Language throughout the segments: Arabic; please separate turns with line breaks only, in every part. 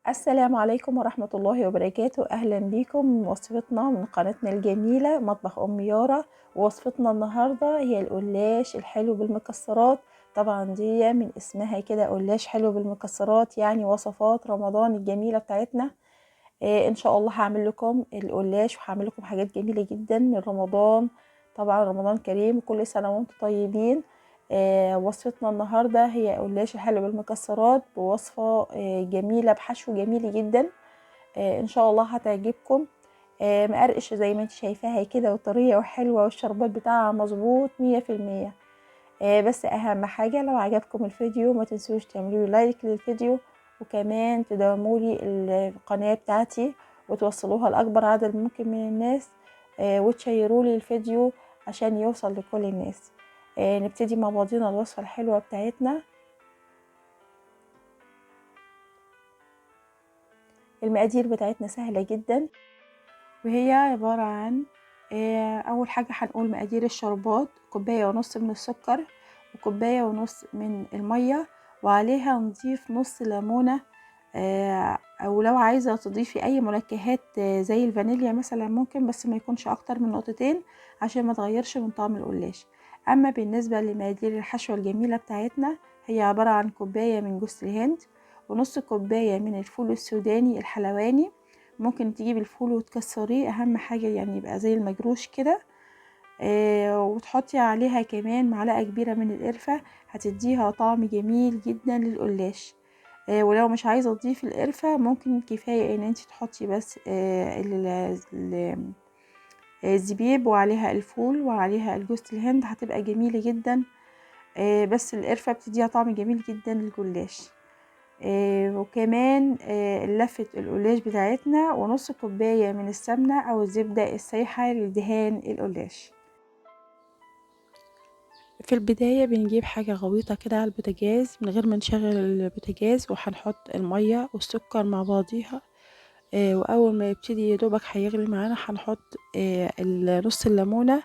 السلام عليكم ورحمة الله وبركاته. أهلا بكم من وصفتنا من قناتنا الجميلة مطبخ أم يارا. ووصفتنا النهاردة هي القلاش الحلو بالمكسرات. طبعا دي من اسمها كده قلاش حلو بالمكسرات، يعني وصفات رمضان الجميلة بتاعتنا. إن شاء الله هعمل لكم القلاش وهعمل لكم حاجات جميلة جدا من رمضان. طبعا رمضان كريم وكل سنة وانتم طيبين. وصفتنا النهاردة هي قلاش الحلو بالمكسرات بوصفة جميلة بحشو جميل جدا. ان شاء الله هتعجبكم. مقرقش زي ما انت شايفاها كده وطرية وحلوة والشربات بتاعها مظبوط 100%. بس اهم حاجة لو عجبكم الفيديو ما تنسوش تعملوا لايك للفيديو، وكمان تدعموا لي القناة بتاعتي وتوصلوها لأكبر عدد ممكن من الناس، وتشيروا لي الفيديو عشان يوصل لكل الناس. نبتدي مع بعضنا الوصفة الحلوة بتاعتنا. المقادير بتاعتنا سهلة جدا، وهي عبارة عن أول حاجة هنقول مقادير الشربات: كوباية ونص من السكر، وكوباية ونص من المية، وعليها نضيف نص ليمونة. أو لو عايزة تضيفي أي منكهات زي الفانيليا مثلا ممكن، بس ما يكونش أكتر من نقطتين عشان ما تغيرش من طعم القلاش. أما بالنسبة لمقادير الحشوة الجميلة بتاعتنا، هي عبارة عن كوباية من جوز الهند، ونص كوباية من الفول السوداني الحلواني. ممكن تجيبي الفول وتكسريه، اهم حاجة يعني يبقى زي المجروش كده. وتحطي عليها كمان معلقة كبيرة من القرفة، هتديها طعم جميل جدا للقلاش. ولو مش عايزة تضيفي القرفة ممكن كفاية ان انتي تحطي بس الزبيب وعليها الفول وعليها الجوز الهند، هتبقى جميلة جدا. بس القرفة بتديها طعم جميل جدا للجلاش. وكمان لفة القلاش بتاعتنا ونص كوباية من السمنة أو الزبدة السايحة لدهان القلاش. في البداية بنجيب حاجة غويطة كده على البوتاجاز من غير ما نشغل البوتاجاز، وهنحط المية والسكر مع بعضيها. وأول ما يبتدي يدوبك هيغلي معانا هنحط نص الليمونة،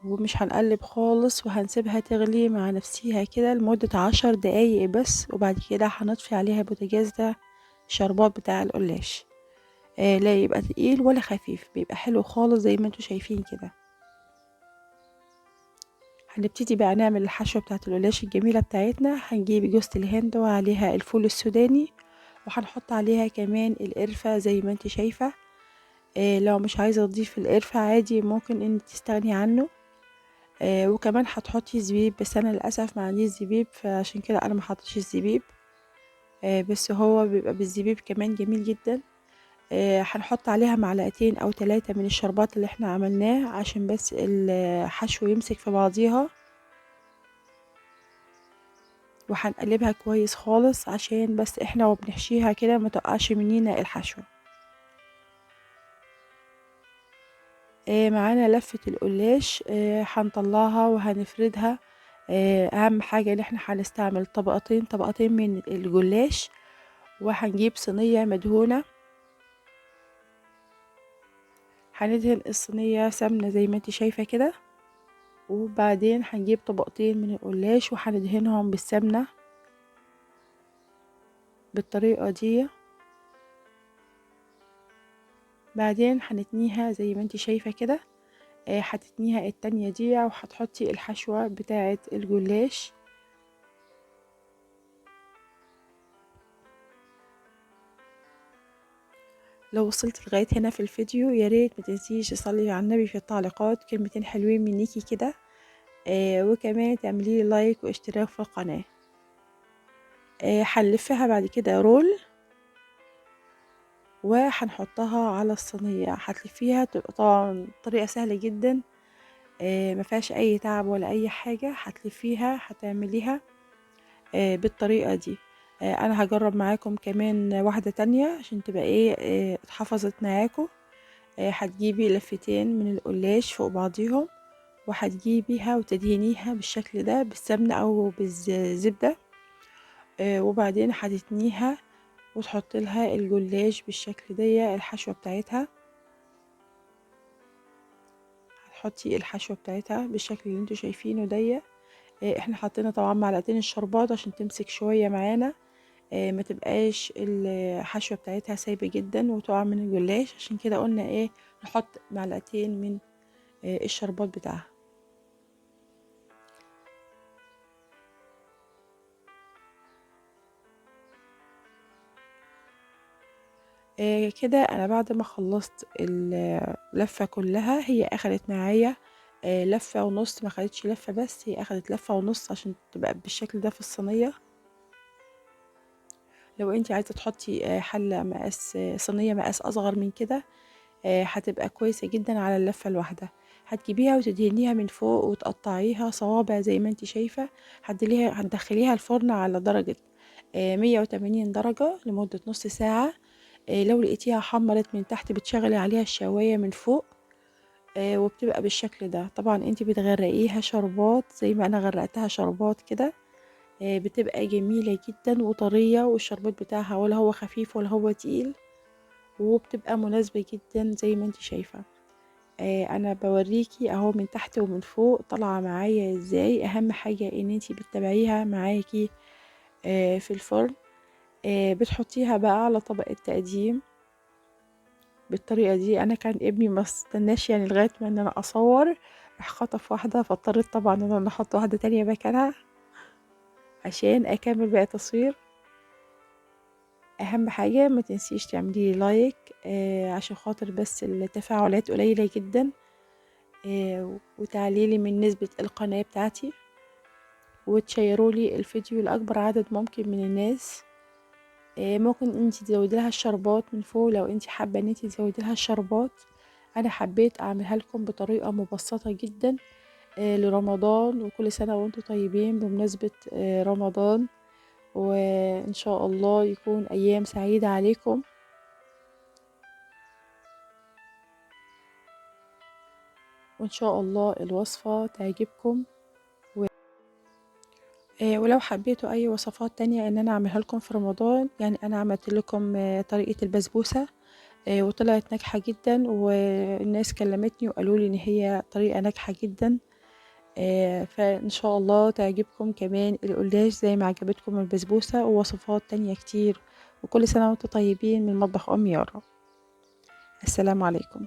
ومش هنقلب خالص، وهنسيبها تغلي مع نفسيها كده لمدة 10 دقايق بس، وبعد كده هنطفي عليها البوتاجاز ده. الشربات بتاع القلاش لا يبقى تقيل ولا خفيف، بيبقى حلو خالص زي ما انتوا شايفين كده. هنبتدي بقى نعمل الحشوة بتاعة القلاش الجميلة بتاعتنا. هنجيب جوزة الهند وعليها الفول السوداني، وهنحط عليها كمان القرفة زي ما انت شايفة. لو مش عايزة تضيف القرفة عادي ممكن ان تستغني عنه. وكمان هتحطي زبيب، بس انا للاسف ما عنديش زبيب فعشان كده انا ما حطيتش الزبيب. بس هو بيبقى بالزبيب كمان جميل جدا. هنحط عليها معلقتين او 3 من الشربات اللي احنا عملناه عشان بس الحشو يمسك في بعضيها، وهنقلبها كويس خالص عشان بس احنا وبنحشيها كده ما تقعش منينا الحشوة. معانا لفة القلاش هنطلعها وهنفردها. اهم حاجة ان احنا هنستعمل طبقتين من الجلاش، وهنجيب صينية مدهونة. هندهن الصينية سمنة زي ما انت شايفة كده، وبعدين هنجيب طبقتين من القلاش وهندهنهم بالسمنة بالطريقة دي. بعدين هنتنيها زي ما انت شايفة كده. هتتنيها التانية دي وهتحطي الحشوة بتاعة الجلاش. لو وصلت لغاية هنا في الفيديو يا ريت ما تنسيش تصلي على النبي في التعليقات كلمتين حلوين منيكي كده. وكمان تعملي لي لايك واشتراك في القناة. هنلفها بعد كده رول، وهنحطها على الصينية. هتلفيها تبقى طبعا طريقة سهلة جدا، ما فيهاش اي تعب ولا اي حاجة. هتلفيها هتعمليها بالطريقة دي. انا هجرب معاكم كمان واحدة تانية عشان تبقى ايه اتحفظت معاكم. هتجيبي لفتين من القلاش فوق بعضيهم، وهتجيبيها وتدهنيها بالشكل ده بالسمنة او بالزبدة. وبعدين هتتنيها وتحط لها الجلاش بالشكل ده الحشوة بتاعتها. هتحطي الحشوة بتاعتها بالشكل اللي انتوا شايفينه ده. احنا حطينا طبعا معلقتين الشربات عشان تمسك شوية معانا. ما تبقاش الحشوة بتاعتها سايبة جدا وتقع من الجلاش. عشان كده قلنا ايه، نحط معلقتين من الشربات بتاعها. كده انا بعد ما خلصت اللفة كلها، هي اخدت معايا لفة ونص، ما خدتش لفة بس، هي اخدت لفة ونص عشان تبقى بالشكل ده في الصينية. لو انت عايزة تحطي حلة مقاس صينية مقاس اصغر من كده، هتبقى كويسة جدا على اللفة الواحدة. هتجيبيها وتدهنيها من فوق وتقطعيها صوابع زي ما انت شايفة. هتدخليها الفرن على درجة 180 درجة لمدة نص ساعة. لو لقيتيها حمرت من تحت بتشغلي عليها الشواية من فوق، وبتبقى بالشكل ده. طبعا انت بتغرقيها شربات زي ما انا غرقتها شربات كده. بتبقى جميلة جدا وطرية، والشربات بتاعها ولا هو خفيف ولا هو تقيل، وبتبقى مناسبة جدا زي ما انت شايفة. انا بوريكي اهو من تحت ومن فوق طالعة معايا ازاي. اهم حاجة ان انتي بتتابعيها معاكي في الفرن. بتحطيها بقى على طبق التقديم بالطريقة دي. انا كان ابني ما استناش يعني لغاية ما ان انا اصور، راح خطف واحدة، فاضطريت طبعا ان انا احط واحدة تانية مكانها عشان اكمل باقي تصوير. اهم حاجة ما تنسيش تعملي لايك عشان خاطر بس التفاعلات قليلة جدا، وتعليلي من نسبة القناة بتاعتي، وتشيرولي الفيديو لأكبر عدد ممكن من الناس. ممكن انتي تزودي لها الشربات من فوق لو انتي حابة ان انتي تزودي لها الشربات. انا حبيت اعملها لكم بطريقة مبسطة جدا لرمضان، وكل سنة وانتم طيبين بمناسبة رمضان. وان شاء الله يكون ايام سعيدة عليكم، وان شاء الله الوصفة تعجبكم. ولو حبيتوا اي وصفات تانية ان انا اعملها لكم في رمضان، يعني انا عملت لكم طريقة البسبوسة وطلعت ناجحة جدا، والناس كلمتني وقالوا لي ان هي طريقة ناجحة جدا. فان شاء الله تعجبكم كمان القلاش زي ما عجبتكم البسبوسة، ووصفات تانية كتير. وكل سنة وانتم طيبين من مطبخ ام يارا. السلام عليكم.